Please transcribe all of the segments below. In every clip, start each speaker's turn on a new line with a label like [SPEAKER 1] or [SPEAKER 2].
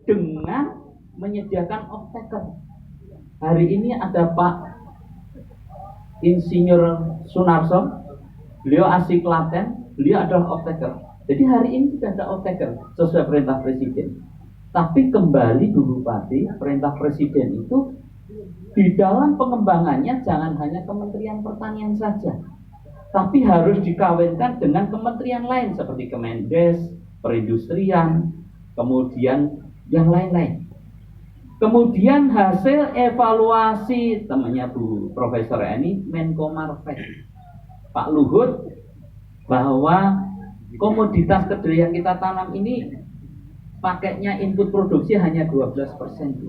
[SPEAKER 1] dengan menyediakan off-taker. Hari ini ada Pak Insinyur Sunarso, beliau asli Klaten, beliau adalah off-taker. Jadi hari ini sudah ada off-taker sesuai perintah Presiden. Tapi kembali Bu Bupati, perintah Presiden itu di dalam pengembangannya jangan hanya Kementerian Pertanian saja, tapi harus dikawinkan dengan kementerian lain seperti Kemendes, Perindustrian, kemudian yang lain-lain. Kemudian hasil evaluasi temannya Bu Profesor Eni, Menko Marves, Pak Luhut, bahwa komoditas kedelai yang kita tanam ini pakainya input produksi hanya 12%.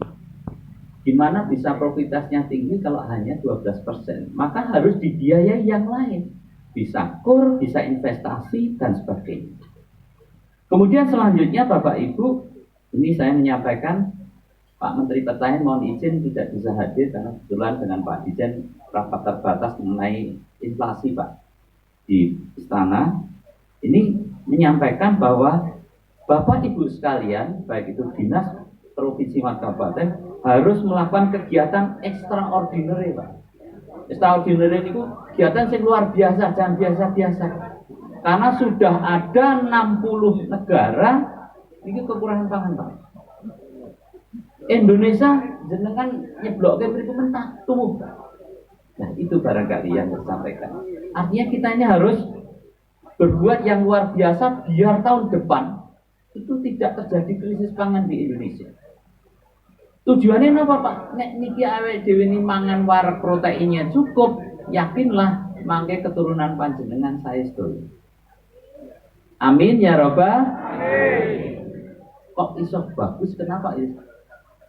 [SPEAKER 1] Gimana bisa profitasinya tinggi kalau hanya 12%? Maka harus dibiayai yang lain. Bisa kur, bisa investasi, dan sebagainya. Kemudian selanjutnya Bapak Ibu, ini saya menyampaikan Pak Menteri Pertanian mohon izin tidak bisa hadir karena kebetulan dengan Pak Dirjen rapat terbatas mengenai inflasi Pak di istana. Ini menyampaikan bahwa Bapak Ibu sekalian, baik itu dinas, provinsi, kabupaten, harus melakukan kegiatan extraordinary Pak. Extraordinary itu kegiatan yang luar biasa, jangan biasa-biasa. Karena sudah ada 60 negara ini kekurangan pangan Pak. Indonesia jenengan nyebloknya beriku mentah tumbuh. Nah itu barangkali yang saya sampaikan. Artinya kita ini harus berbuat yang luar biasa biar tahun depan itu tidak terjadi krisis pangan di Indonesia. Tujuannya apa Pak? Nek niki awake dhewe ini mangan warak proteinnya cukup, yakinlah mangke keturunan panjenengan saya sedaya. Amin ya robbal. Amin. Kok iso bagus kenapa ya?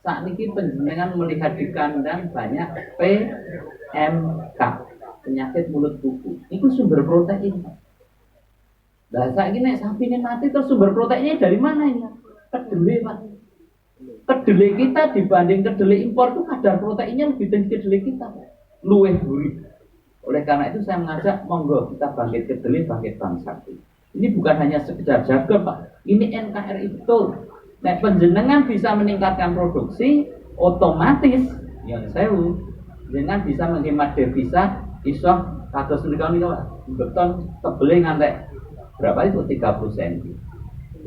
[SPEAKER 1] Saat ini panjenengan melihat di kandang banyak PMK, penyakit mulut kuku. Itu sumber protein. Nah saat ini sapi ini mati terus sumber proteinnya dari mana ini? Kedelai Pak. Kedelai kita dibanding kedelai impor itu kadar proteinnya lebih tinggi kedelai kita. Luwih gurih. Oleh karena itu saya mengajak monggo kita bangkit kedelai, bangkit bangsa. Ini bukan hanya sekedar jargon Pak. Ini NKRI betul. Nek panjenengan bisa meningkatkan produksi, otomatis yang sewu dengan bisa menghemat devisa iso kados menika niku beton tebele ngantek berapa itu 30 cm.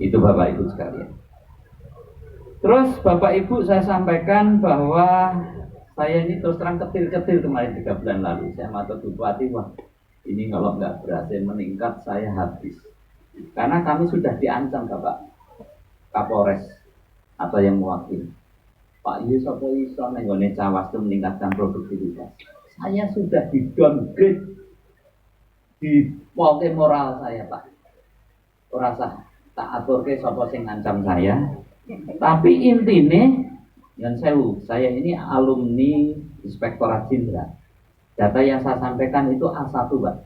[SPEAKER 1] Itu Bapak Ibu sekalian. Terus Bapak Ibu saya sampaikan bahwa saya ini terus terang ketil-ketil kemarin 3 bulan lalu. Saya matur Bupati, wah ini kalau nggak berhasil meningkat saya habis. Karena kami sudah diancam Bapak Kapolres atau yang mewakili. Pak Yusuf iso nenggone Cawas itu meningkatkan produktivitas. Saya sudah di downgrade di polke moral saya Pak. Ora sah tak aturke sapa sing ngancam saya. Tapi intine yang saya ini alumni Inspektorat Jenderal. Data yang saya sampaikan itu A1 Pak.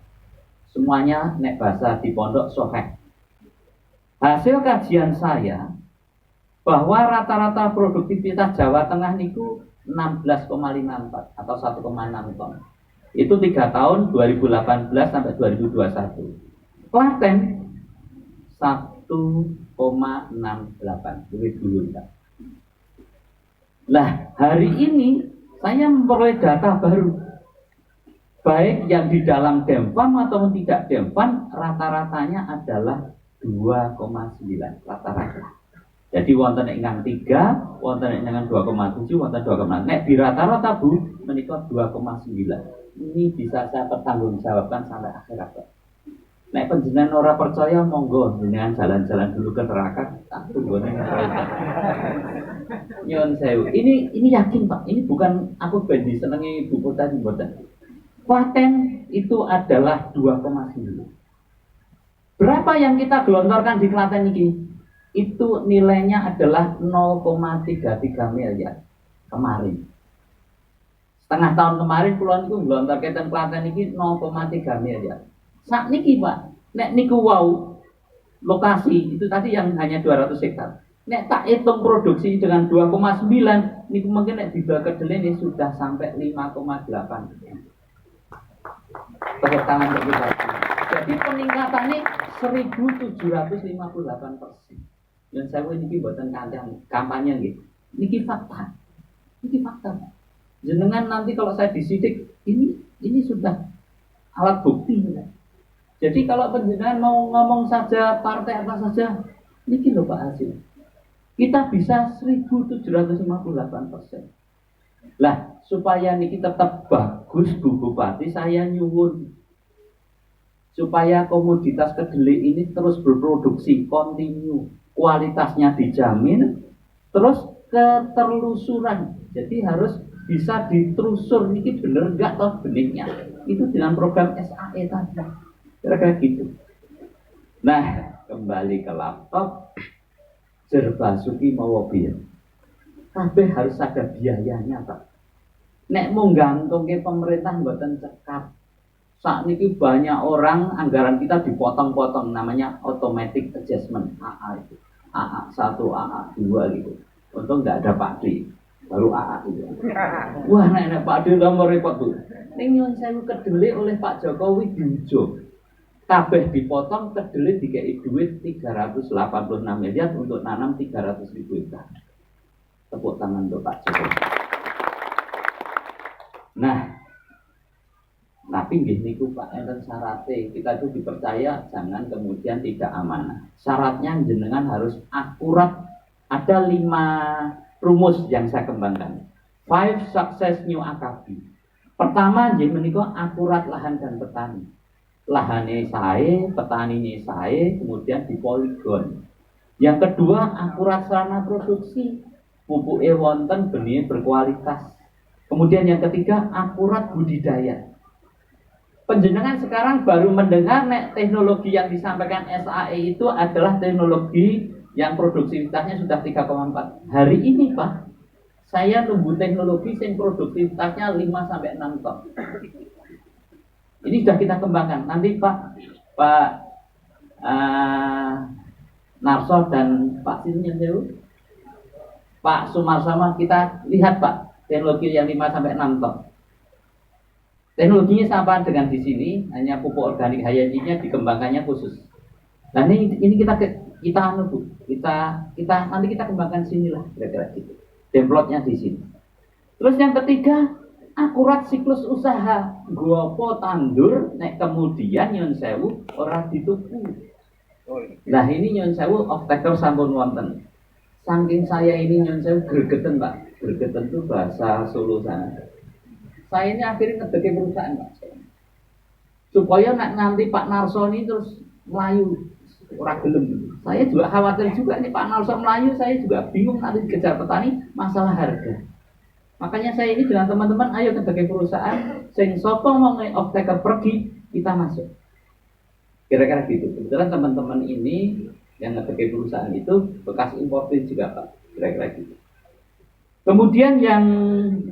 [SPEAKER 1] Semuanya nek bahasa di pondok sohek. Hasil kajian saya bahwa rata-rata produktivitas Jawa Tengah niku 16,54 atau 1,6 ton. Itu 3 tahun 2018 sampai 2021. Klaten 1,68 lebih dulu Pak. Nah hari ini saya memperoleh data baru, baik yang di dalam Demfam ataupun tidak Demfam, rata-ratanya adalah 2,9 rata-rata. Jadi wonten ingkang 3, wonten ingkang 2,7, wonten 2,6. Nek di rata-rata Bu menika 2,9. Ini bisa saya pertanggungjawabkan sampai akhirat Pak. Nek panjenengan ora percaya monggo jenengan jalan-jalan dulu ke neraka, tak tunggone neraka. Nyon sewu. Ini yakin Pak, ini bukan aku ben disenengi Bu Putri mboten. Klaten itu adalah 2,9. Berapa yang kita gelontorkan di Klaten ini? Itu nilainya adalah 0,33 miliar kemarin. Setengah tahun kemarin Kulon itu gelontorkan Klaten ini 0,3 miliar. Saat niki Pak, nek niku wow lokasi itu tadi yang hanya 200 hektar. Nek tak hitung produksi dengan 2,9, niku mungkin nek dijual kedelai ini sudah sampai 5,8. Tepuk tangan untuk kita. Jadi peningkatannya 1.758%. Yang saya ini buatan kampanye gitu. Niki fakta. Niki fakta. Jenengan nanti kalau saya disidik, ini sudah alat bukti. Ya. Jadi kalau penjenengan mau ngomong saja partai apa saja, niki loh Pak hasil. Kita bisa 1758%. Lah, supaya niki tetap bagus Bu Bupati, saya nyuwun supaya komoditas kedelai ini terus berproduksi kontinu, kualitasnya dijamin, terus keterlusuran. Jadi harus bisa ditelusur niki bener enggak toh benihnya. Itu dengan program SAE tadi. Kira-kira gitu. Nah, kembali ke laptop. Jerbasuki mobil. Kabeh harus ada biayanya, Pak. Nek mau gantung ke pemerintah mboten cekap. Saat ini banyak orang anggaran kita dipotong-potong, namanya automatic adjustment AA itu. AA 1, AA 2 gitu. Untung nggak ada Pak D, baru AA itu. Wah, nek Pak D udah repot tuh. Ning nyuwun sewu kedelai oleh Pak Jokowi diujo. Kabeh dipotong, kedelai dikei duit 386 miliar untuk nanam 300.000 hektar. Tepuk tangan untuk Pak Jokowi. Nah, tapi nggih niku Pak enten syaratnya. Kita itu dipercaya jangan kemudian tidak amanah. Syaratnya jenengan harus akurat. Ada 5 rumus yang saya kembangkan. 5 success new AKB. Pertama nggih menika akurat lahan dan petani. Lahane sae, petaninya sae, kemudian di poligon. Yang kedua akurat sarana produksi. Pupuke wonten, benih berkualitas. Kemudian yang ketiga akurat budidaya. Penjenengan sekarang baru mendengar nek teknologi yang disampaikan SAE itu adalah teknologi yang produktivitasnya sudah 3,4. Hari ini Pak, saya nunggu teknologi yang produktivitasnya 5 sampai 6 ton. Ini sudah kita kembangkan. Nanti Pak Narso dan Pak Sinyen, Pak Sumarsama kita lihat Pak teknologi yang 5 sampai 6 ton. Teknologinya sama dengan di sini, hanya pupuk organik hayatinya dikembangkannya khusus. Nah ini kita anu Bu, kita nanti kita kembangkan sinilah kira-kira gitu. Demplotnya di sini. Terus yang ketiga, akurat siklus usaha. Gopo tandur, nek kemudian nyon sewu ora dituku. Nah ini nyon sewu off-taker sampun wonten. Saking saya ini nyon sewu gregeten Pak. Gregeten itu bahasa Solo sana. Saya ini akhirnya ngedeki perusahaan Pak. Supaya nanti Pak Narso ini terus melayu ora gelem. Saya juga khawatir juga nih Pak Narso melayu, saya juga bingung nanti dikejar petani masalah harga. Makanya saya ini dengan teman-teman ayo ngedeki perusahaan sing sapa mau off-taker pergi, kita masuk. Kira-kira gitu. Kebetulan teman-teman ini yang ngedeki perusahaan itu bekas importir juga Pak. Kira-kira gitu. Kemudian yang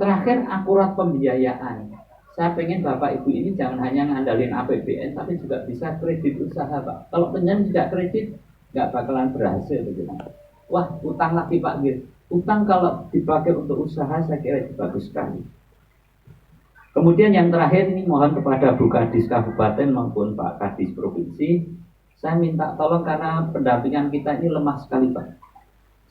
[SPEAKER 1] terakhir akurat pembiayaan. Saya pengen Bapak Ibu ini jangan hanya ngandalin APBN, tapi juga bisa kredit usaha Pak. Kalau pengen tidak kredit, nggak bakalan berhasil begitu. Wah, utang lagi Pak Gir. Utang kalau dipakai untuk usaha saya kira itu bagus sekali. Kemudian yang terakhir ini mohon kepada Bu Kadis Kabupaten maupun Pak Kadis Provinsi, saya minta tolong karena pendampingan kita ini lemah sekali Pak.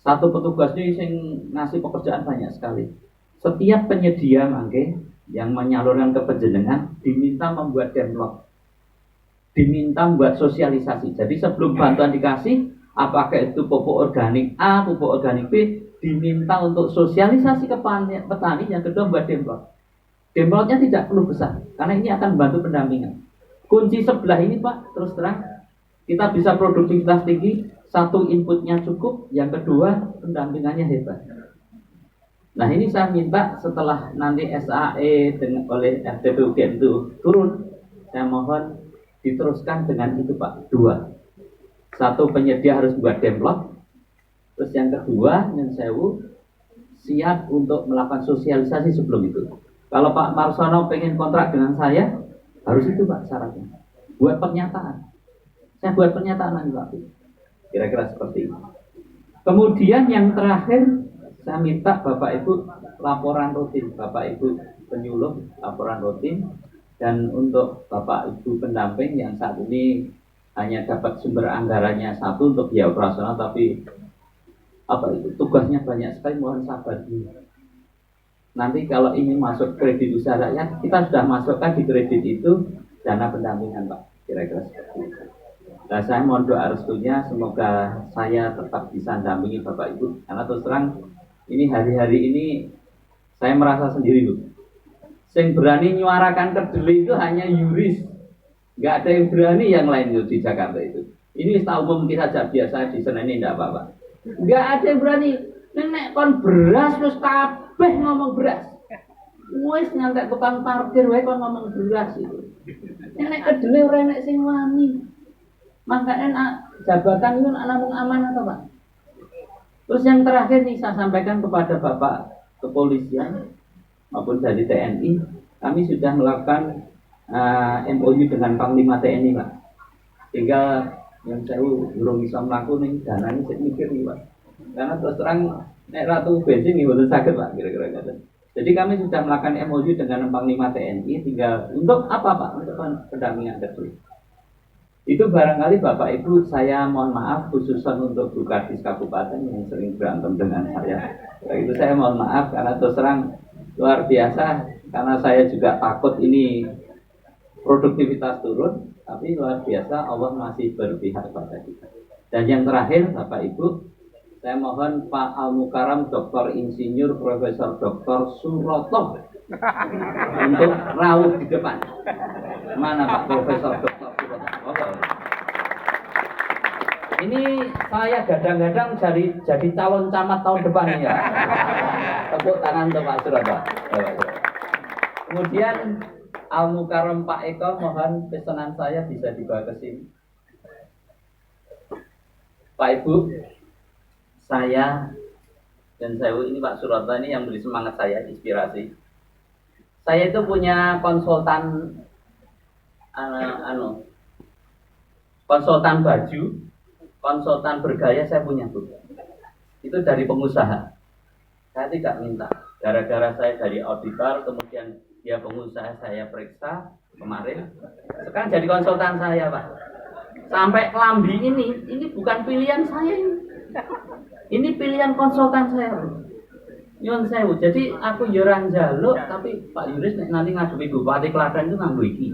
[SPEAKER 1] Satu petugasnya yang ngasih pekerjaan banyak sekali. Setiap penyedia mangke yang menyalurkan ke penjenengan diminta membuat demplot, diminta membuat sosialisasi. Jadi sebelum bantuan dikasih, apakah itu pupuk organik A, pupuk organik B, diminta untuk sosialisasi ke petani. Yang kedua membuat demplot. Demplotnya tidak perlu besar, karena ini akan membantu pendampingan. Kunci sebelah ini Pak, terus terang kita bisa produktivitas tinggi. Satu inputnya cukup, yang kedua pendampingannya hebat. Nah ini saya minta setelah nanti SAE oleh FTP itu turun, saya mohon diteruskan dengan itu Pak. 2. Satu penyedia harus buat demplot. Terus yang kedua, nyen sewu siap untuk melakukan sosialisasi sebelum itu. Kalau Pak Marsono pengen kontrak dengan saya, harus itu Pak syaratnya. Buat pernyataan. Saya buat pernyataan nanti Pak. Kira-kira seperti itu. Kemudian yang terakhir, saya minta Bapak Ibu laporan rutin. Bapak Ibu penyuluh laporan rutin. Dan untuk Bapak Ibu pendamping yang saat ini hanya dapat sumber anggarannya 1 untuk biaya operasional, tapi tugasnya banyak sekali, mohon sabar dulu. Nanti kalau ini masuk kredit usaha rakyat, kita sudah masukkan di kredit itu dana pendampingan Pak, kira-kira seperti itu. Nah, saya mohon doa restunya, semoga saya tetap bisa dampingi Bapak Ibu, karena terus terang ini hari-hari ini saya merasa sendiri Bu. Yang berani nyuarakan kedelai itu hanya yuris, nggak ada yang berani yang lain di Jakarta itu. Ini tahu umum kita saja, biasa di Senen ini tidak apa-apa. Nggak ada yang berani. Nenek kon beras terus kabeh ngomong beras. Wes ngantek tukang parkir wae kon ngomong beras itu. Nenek kedelai ora enek sing wani. Makanya jabatan itu namung amanah atau Pak. Terus yang terakhir nih saya sampaikan kepada Bapak kepolisian maupun dari TNI, kami sudah melakukan MOU dengan Panglima TNI Pak. Sehingga yang saya belum bisa melakukan ini dana ini saya mikir nih Pak. Karena terus terang nek ratu bensin nih betul sakit Pak kira-kira gitu. Jadi kami sudah melakukan MOU dengan Panglima TNI tinggal untuk apa Pak? Untuk pendampingan kedelai. Itu barangkali Bapak Ibu saya mohon maaf khususan untuk Bukadis Kabupaten yang sering berantem dengan saya. Itu saya mohon maaf karena terus terang luar biasa karena saya juga takut ini produktivitas turun, tapi luar biasa Allah masih berpihak pada kita. Dan yang terakhir Bapak Ibu, saya mohon Pak Al-Mukaram Dr. Insinyur Profesor Dr. Suroto untuk rawuh di depan. Mana Pak Profesor Dr. Suroto? Ini saya gadang-gadang jadi calon camat tahun depan ya. Tepuk tangan untuk Pak Suroto. Kemudian Al-Mukaram Pak Eko, mohon pesanan saya bisa dibawa ke sini. Pak Ibu, saya dan saya ini Pak Suroto ini yang beri semangat saya, inspirasi. Saya itu punya konsultan konsultan baju, konsultan bergaya saya punya Bu. Itu dari pengusaha. Saya tidak minta. Gara-gara saya dari auditor, kemudian dia pengusaha saya periksa kemarin. Sekarang jadi konsultan saya Pak. Sampai kelambi ini bukan pilihan saya ini. Ini pilihan konsultan saya. Nyuwun sewu. Jadi aku yo ora njaluk tapi Pak Yuris nanti ngadepi Bupati Klaten itu nganggo iki.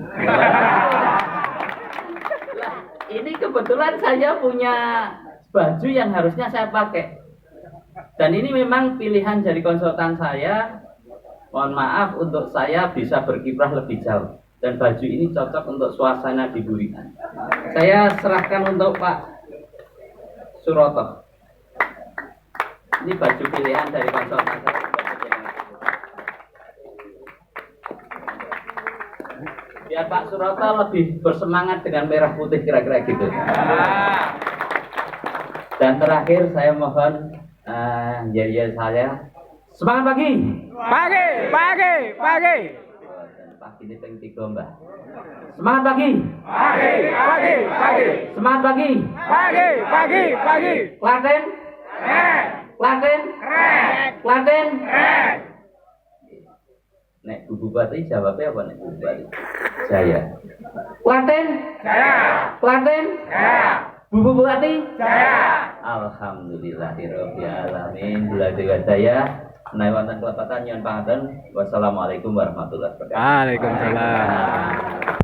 [SPEAKER 1] Ini kebetulan saya punya baju yang harusnya saya pakai. Dan ini memang pilihan dari konsultan saya. Mohon maaf untuk saya bisa berkiprah lebih jauh. Dan baju ini cocok untuk suasana di Buritan. Saya serahkan untuk Pak Suroto. Ini baju pilihan dari konsultan saya. Biar Pak Suroto lebih bersemangat dengan merah putih kira-kira gitu. Dan terakhir saya mohon jariah saya semangat pagi. Pagi ini pengen tiga Mbak. Semangat pagi. Semangat pagi. Klaten. Klaten. Nek Bu Bupati jawabnya apa nek Bu Bupati? Jaya. Klaten. Klaten. Bu Bupati. Alhamdulillahirabbil alamin. Bulan Dewa Jaya. Menawi wonten kelepatan nyuwun pangapunten. Wassalamualaikum warahmatullahi wabarakatuh.
[SPEAKER 2] Waalaikumsalam.